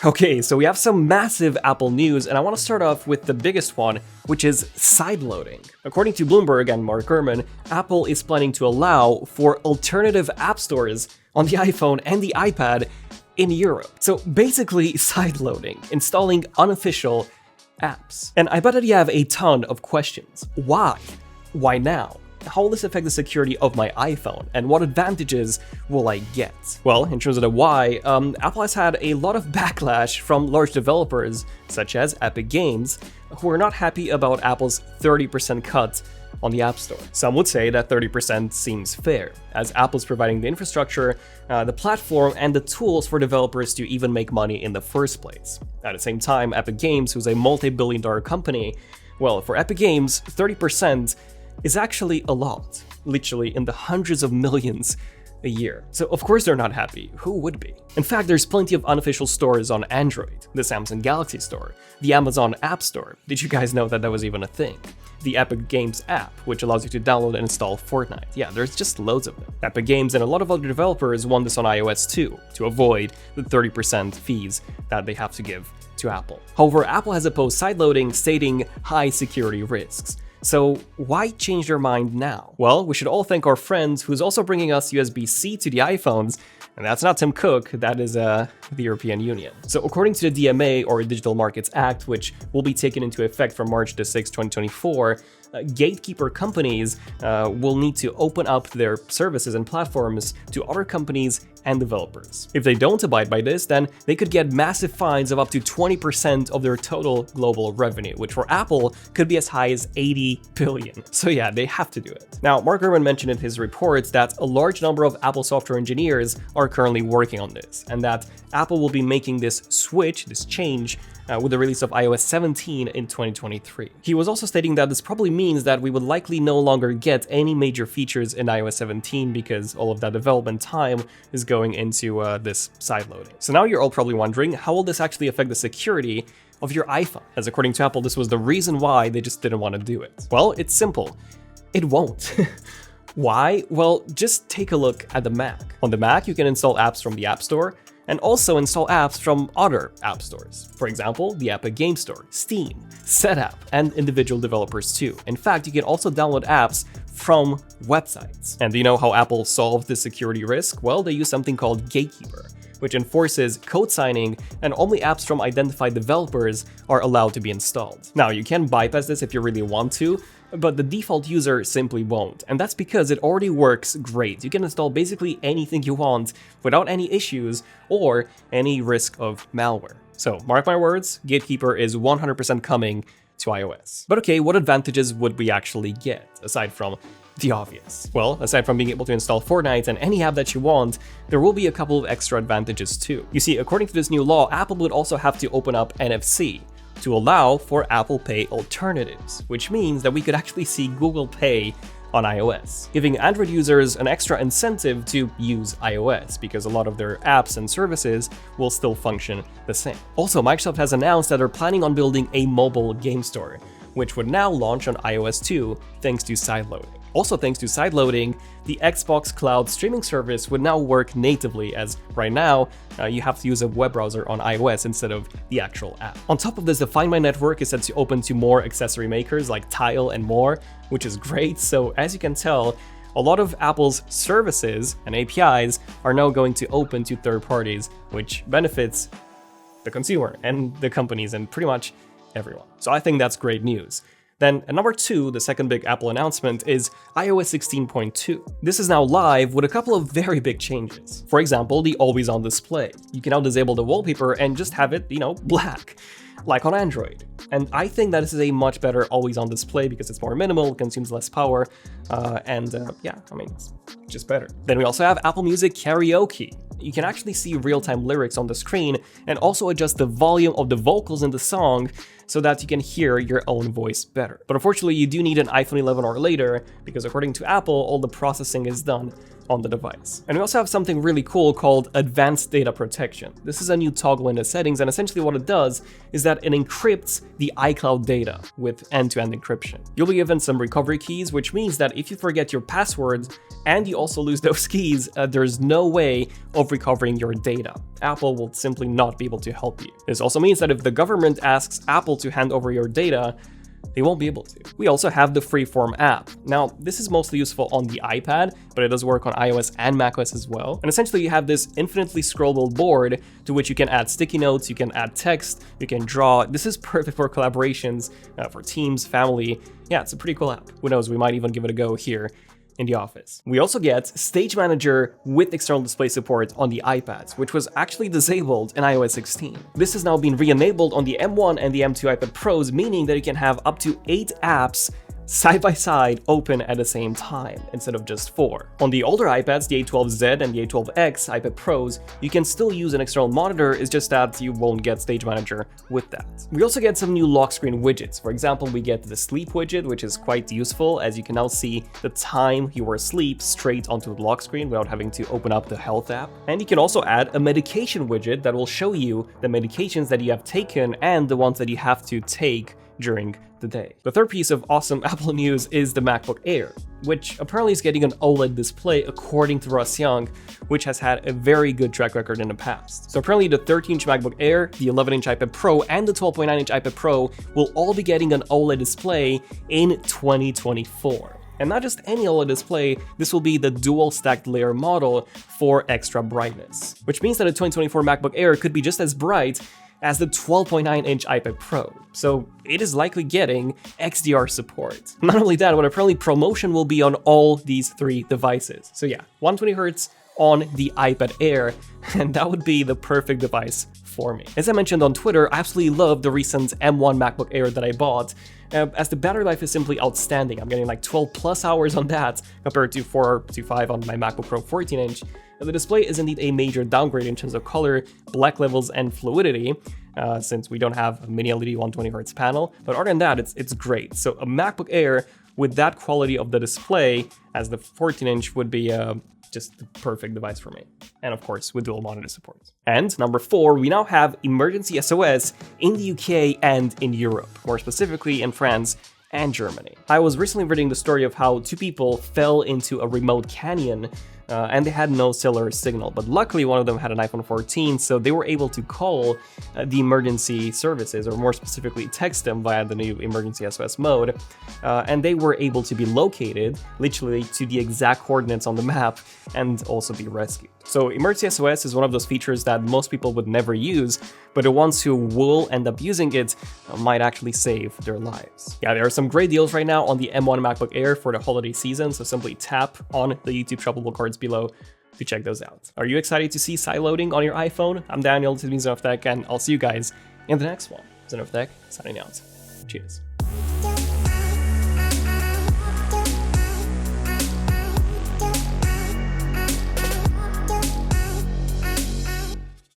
Okay, so we have some massive Apple news, and I want to start off with the biggest one, which is sideloading. According to Bloomberg and Mark Gurman, Apple is planning to allow for alternative app stores on the iPhone and the iPad in Europe. So basically, sideloading, installing unofficial apps. And I bet that you have a ton of questions. Why? Why now? How will this affect the security of my iPhone, and what advantages will I get? Well, in terms of the why, Apple has had a lot of backlash from large developers, such as Epic Games, who are not happy about Apple's 30% cut on the App Store. Some would say that 30% seems fair, as Apple's providing the infrastructure, the platform, and the tools for developers to even make money in the first place. At the same time, Epic Games, who's a multi-billion-dollar company, well, for Epic Games, 30% is actually a lot, literally in the hundreds of millions a year. So of course they're not happy. Who would be? In fact, there's plenty of unofficial stores on Android, the Samsung Galaxy Store, the Amazon App Store. Did you guys know that that was even a thing? The Epic Games app, which allows you to download and install Fortnite. Yeah, there's just loads of them. Epic Games and a lot of other developers want this on iOS too, to avoid the 30% fees that they have to give to Apple. However, Apple has opposed sideloading, stating high security risks. So why change their mind now? Well, we should all thank our friend who's also bringing us USB-C to the iPhones, and that's not Tim Cook, that is the European Union. So according to the DMA, or Digital Markets Act, which will be taken into effect from March 6, 2024, gatekeeper companies will need to open up their services and platforms to other companies and developers. If they don't abide by this, then they could get massive fines of up to 20% of their total global revenue, which for Apple could be as high as 80 billion. So yeah, they have to do it. Now, Mark Gurman mentioned in his reports that a large number of Apple software engineers are currently working on this, and that Apple will be making this switch, this change, with the release of iOS 17 in 2023. He was also stating that this probably means that we would likely no longer get any major features in iOS 17 because all of that development time is going into this sideloading. So now you're all probably wondering, how will this actually affect the security of your iPhone? As according to Apple, this was the reason why they just didn't want to do it. Well, it's simple. It won't. Why? Well, just take a look at the Mac. On the Mac, you can install apps from the App Store, and also install apps from other app stores. For example, the Epic Games Store, Steam, Setapp, and individual developers too. In fact, you can also download apps from websites. And do you know how Apple solved this security risk? Well, they use something called Gatekeeper, which enforces code signing, and only apps from identified developers are allowed to be installed. Now, you can bypass this if you really want to, but the default user simply won't, and that's because it already works great. You can install basically anything you want without any issues or any risk of malware. So mark my words, Gatekeeper is 100% coming to iOS. But okay, what advantages would we actually get, aside from the obvious? Well, aside from being able to install Fortnite and any app that you want, there will be a couple of extra advantages too. You see, according to this new law, Apple would also have to open up NFC to allow for Apple Pay alternatives, which means that we could actually see Google Pay on iOS, giving Android users an extra incentive to use iOS because a lot of their apps and services will still function the same. Also, Microsoft has announced that they're planning on building a mobile game store, which would now launch on iOS 2 thanks to sideloading. Also thanks to sideloading, the Xbox Cloud streaming service would now work natively, as right now, you have to use a web browser on iOS instead of the actual app. On top of this, the Find My network is set to open to more accessory makers like Tile and more, which is great. So as you can tell, a lot of Apple's services and APIs are now going to open to third parties, which benefits the consumer and the companies and pretty much everyone. So I think that's great news. Then at number 2, the second big Apple announcement is iOS 16.2. This is now live with a couple of very big changes. For example, the always on display. You can now disable the wallpaper and just have it, black, like on Android. And I think that this is a much better always on display because it's more minimal, consumes less power, it's just better. Then we also have Apple Music Karaoke. You can actually see real-time lyrics on the screen and also adjust the volume of the vocals in the song so that you can hear your own voice better. But unfortunately, you do need an iPhone 11 or later because according to Apple, all the processing is done on the device. And we also have something really cool called Advanced Data Protection. This is a new toggle in the settings, and essentially what it does is that it encrypts the iCloud data with end-to-end encryption. You'll be given some recovery keys, which means that if you forget your passwords and you also lose those keys, there's no way of recovering your data. Apple will simply not be able to help you. This also means that if the government asks Apple to hand over your data, they won't be able to. We also have the Freeform app. Now, this is mostly useful on the iPad, but it does work on iOS and macOS as well. And essentially you have this infinitely scrollable board to which you can add sticky notes, you can add text, you can draw. This is perfect for collaborations, for teams, family. Yeah, it's a pretty cool app. Who knows, we might even give it a go here in the office. We also get Stage Manager with external display support on the iPads, which was actually disabled in iOS 16. This has now been re-enabled on the M1 and the M2 iPad Pros, meaning that you can have up to 8 apps side by side open at the same time instead of just 4. On the older iPads, the A12Z and the A12X iPad Pros, you can still use an external monitor, it's just that you won't get Stage Manager with that. We also get some new lock screen widgets. For example, we get the sleep widget, which is quite useful, as you can now see the time you were asleep straight onto the lock screen without having to open up the health app. And you can also add a medication widget that will show you the medications that you have taken and the ones that you have to take during the day. The third piece of awesome Apple news is the MacBook Air, which apparently is getting an OLED display according to Russ Young, which has had a very good track record in the past. So apparently the 13-inch MacBook Air, the 11-inch iPad Pro, and the 12.9-inch iPad Pro will all be getting an OLED display in 2024. And not just any OLED display, this will be the dual stacked layer model for extra brightness, which means that the 2024 MacBook Air could be just as bright as the 12.9-inch iPad Pro, so it is likely getting XDR support. Not only that, but apparently promotion will be on all these 3 devices. So yeah, 120Hz on the iPad Air, and that would be the perfect device for me. As I mentioned on Twitter, I absolutely love the recent M1 MacBook Air that I bought, as the battery life is simply outstanding. I'm getting like 12 plus hours on that compared to 4 to 5 on my MacBook Pro 14-inch. The display is indeed a major downgrade in terms of color, black levels, and fluidity, since we don't have a mini LED 120Hz panel, but other than that, it's great. So a MacBook Air with that quality of the display as the 14-inch would be just the perfect device for me. And of course, with dual monitor support. And number 4, we now have emergency SOS in the UK and in Europe, more specifically in France and Germany. I was recently reading the story of how 2 people fell into a remote canyon and they had no cellular signal, but luckily one of them had an iPhone 14, so they were able to call the emergency services, or more specifically text them via the new emergency SOS mode, and they were able to be located literally to the exact coordinates on the map and also be rescued. So emergency SOS is one of those features that most people would never use, but the ones who will end up using it might actually save their lives. Yeah, there are some great deals right now on the M1 MacBook Air for the holiday season, so simply tap on the YouTube shoppable cards below to check those out. Are you excited to see sideloading on your iPhone? I'm Daniel, this is ZONEofTECH, and I'll see you guys in the next one. ZONEofTECH, signing out. Cheers.